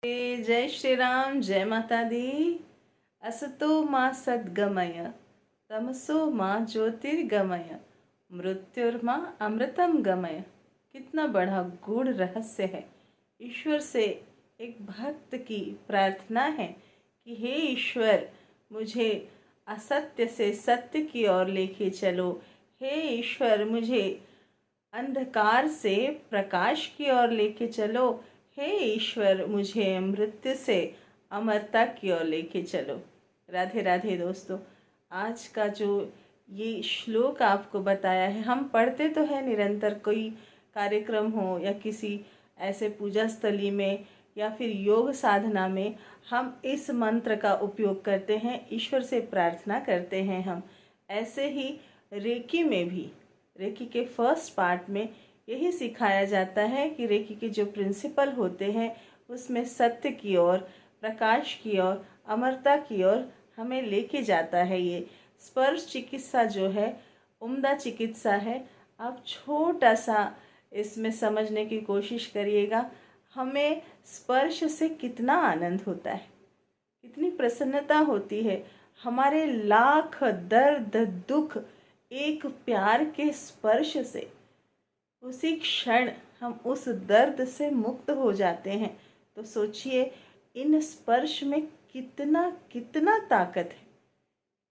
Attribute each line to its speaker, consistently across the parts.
Speaker 1: जय श्री राम, जय माता दी। असतो माँ सद्गमय, तमसो माँ ज्योतिर्गमय, मृत्युर्माँ अमृतम गमय। कितना बड़ा गूढ़ रहस्य है। ईश्वर से एक भक्त की प्रार्थना है कि हे ईश्वर, मुझे असत्य से सत्य की ओर लेके चलो। हे ईश्वर, मुझे अंधकार से प्रकाश की ओर लेके चलो। हे ईश्वर, मुझे मृत्यु से अमरता की ओर लेके चलो। राधे राधे दोस्तों। आज का जो ये श्लोक आपको बताया है, हम पढ़ते तो है निरंतर, कोई कार्यक्रम हो या किसी ऐसे पूजा स्थली में या फिर योग साधना में हम इस मंत्र का उपयोग करते हैं, ईश्वर से प्रार्थना करते हैं। हम ऐसे ही रेकी में भी, रेकी के फर्स्ट पार्ट में यही सिखाया जाता है कि रेकी के जो प्रिंसिपल होते हैं उसमें सत्य की ओर, प्रकाश की ओर, अमरता की ओर हमें लेके जाता है। ये स्पर्श चिकित्सा जो है उम्दा चिकित्सा है। आप छोटा सा इसमें समझने की कोशिश करिएगा, हमें स्पर्श से कितना आनंद होता है, कितनी प्रसन्नता होती है। हमारे लाख दर्द दुख एक प्यार के स्पर्श से उसी क्षण हम उस दर्द से मुक्त हो जाते हैं। तो सोचिए, इन स्पर्श में कितना कितना ताकत है,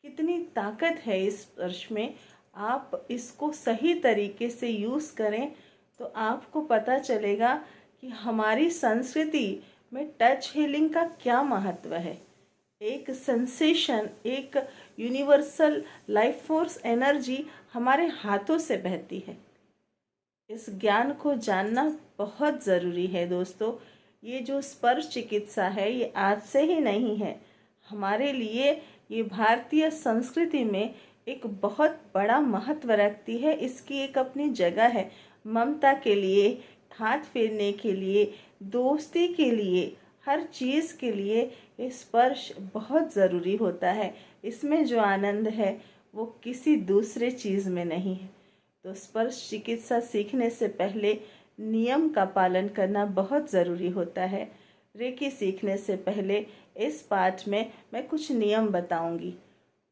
Speaker 1: कितनी ताकत है इस स्पर्श में। आप इसको सही तरीके से यूज़ करें तो आपको पता चलेगा कि हमारी संस्कृति में टच हीलिंग का क्या महत्व है। एक सेंसेशन, एक यूनिवर्सल लाइफ फोर्स एनर्जी हमारे हाथों से बहती है। इस ज्ञान को जानना बहुत ज़रूरी है दोस्तों। ये जो स्पर्श चिकित्सा है ये आज से ही नहीं है, हमारे लिए ये भारतीय संस्कृति में एक बहुत बड़ा महत्व रखती है। इसकी एक अपनी जगह है। ममता के लिए, हाथ फेरने के लिए, दोस्ती के लिए, हर चीज़ के लिए ये स्पर्श बहुत ज़रूरी होता है। इसमें जो आनंद है वो किसी दूसरे चीज़ में नहीं है। तो स्पर्श चिकित्सा सीखने से पहले नियम का पालन करना बहुत ज़रूरी होता है। रेकी सीखने से पहले इस पाठ में मैं कुछ नियम बताऊंगी,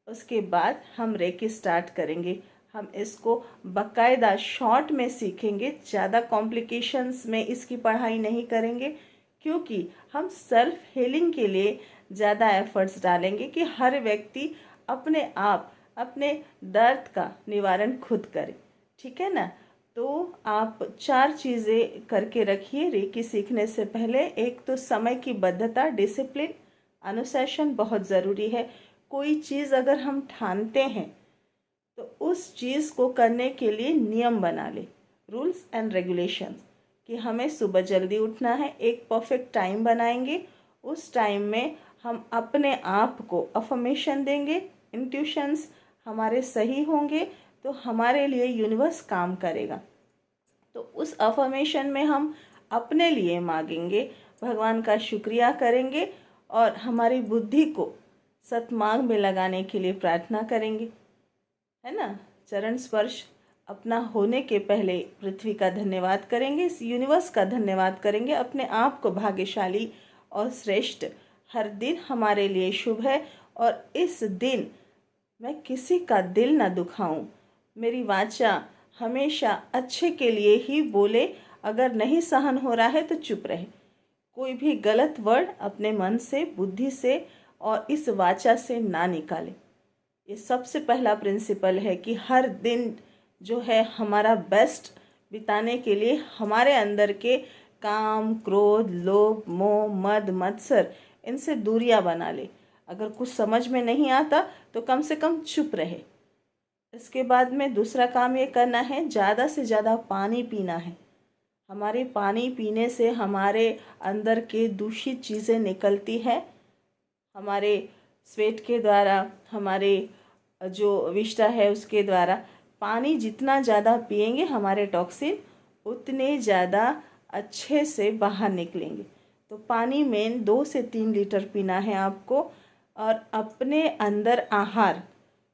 Speaker 1: उसके बाद हम रेकी स्टार्ट करेंगे। हम इसको बाकायदा शॉर्ट में सीखेंगे, ज़्यादा कॉम्प्लिकेशंस में इसकी पढ़ाई नहीं करेंगे, क्योंकि हम सेल्फ हीलिंग के लिए ज़्यादा एफर्ट्स डालेंगे कि हर व्यक्ति अपने आप अपने दर्द का निवारण खुद करे। ठीक है ना। तो आप 4 चीज़ें करके रखिए रेकी सीखने से पहले। एक तो समय की बद्धता, डिसिप्लिन, अनुशासन बहुत ज़रूरी है। कोई चीज़ अगर हम ठानते हैं तो उस चीज़ को करने के लिए नियम बना ले, रूल्स एंड रेगुलेशंस, कि हमें सुबह जल्दी उठना है। एक परफेक्ट टाइम बनाएंगे, उस टाइम में हम अपने आप को अफर्मेशन देंगे। इंट्यूशंस हमारे सही होंगे तो हमारे लिए यूनिवर्स काम करेगा। तो उस अफर्मेशन में हम अपने लिए मांगेंगे, भगवान का शुक्रिया करेंगे और हमारी बुद्धि को सतमार्ग में लगाने के लिए प्रार्थना करेंगे, है ना। चरण स्पर्श अपना होने के पहले पृथ्वी का धन्यवाद करेंगे, इस यूनिवर्स का धन्यवाद करेंगे, अपने आप को भाग्यशाली और श्रेष्ठ। हर दिन हमारे लिए शुभ है और इस दिन मैं किसी का दिल न दुखाऊं। मेरी वाचा हमेशा अच्छे के लिए ही बोले, अगर नहीं सहन हो रहा है तो चुप रहे। कोई भी गलत वर्ड अपने मन से, बुद्धि से और इस वाचा से ना निकाले। ये सबसे पहला प्रिंसिपल है कि हर दिन जो है हमारा बेस्ट बिताने के लिए हमारे अंदर के काम, क्रोध, लोभ, मोह, मद, मत्सर, इनसे दूरियां बना ले। अगर कुछ समझ में नहीं आता तो कम से कम चुप रहे। इसके बाद में दूसरा काम ये करना है, ज़्यादा से ज़्यादा पानी पीना है। हमारे पानी पीने से हमारे अंदर के दूषित चीज़ें निकलती है, हमारे स्वेट के द्वारा, हमारे जो विष्ठा है उसके द्वारा। पानी जितना ज़्यादा पिएंगे हमारे टॉक्सिन उतने ज़्यादा अच्छे से बाहर निकलेंगे। तो पानी मेन 2 से 3 लीटर पीना है आपको। और अपने अंदर आहार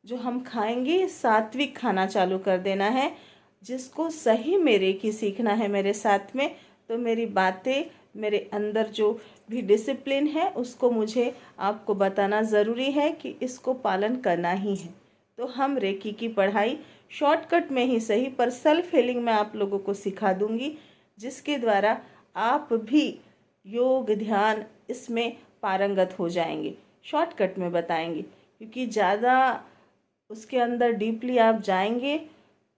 Speaker 1: जो हम खाएंगे, सात्विक खाना चालू कर देना है। जिसको सही में रेकी सीखना है मेरे साथ में, तो मेरी बातें मेरे अंदर जो भी डिसिप्लिन है उसको मुझे आपको बताना ज़रूरी है कि इसको पालन करना ही है। तो हम रेकी की पढ़ाई शॉर्टकट में ही सही पर सेल्फ हीलिंग में आप लोगों को सिखा दूंगी, जिसके द्वारा आप भी योग ध्यान इसमें पारंगत हो जाएंगे। शॉर्टकट में बताएंगे, क्योंकि ज़्यादा उसके अंदर डीपली आप जाएंगे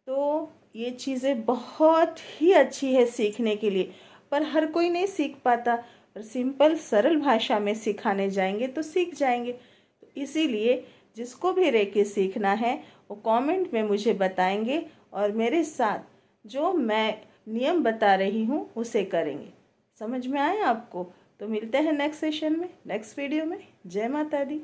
Speaker 1: तो ये चीज़ें बहुत ही अच्छी है सीखने के लिए, पर हर कोई नहीं सीख पाता। पर सिंपल सरल भाषा में सिखाने जाएंगे तो सीख जाएंगे। तो इसीलिए जिसको भी रेकी सीखना है वो कमेंट में मुझे बताएंगे और मेरे साथ जो मैं नियम बता रही हूँ उसे करेंगे। समझ में आया आपको? तो मिलते हैं नेक्स्ट सेशन में, नेक्स्ट वीडियो में। जय माता दी।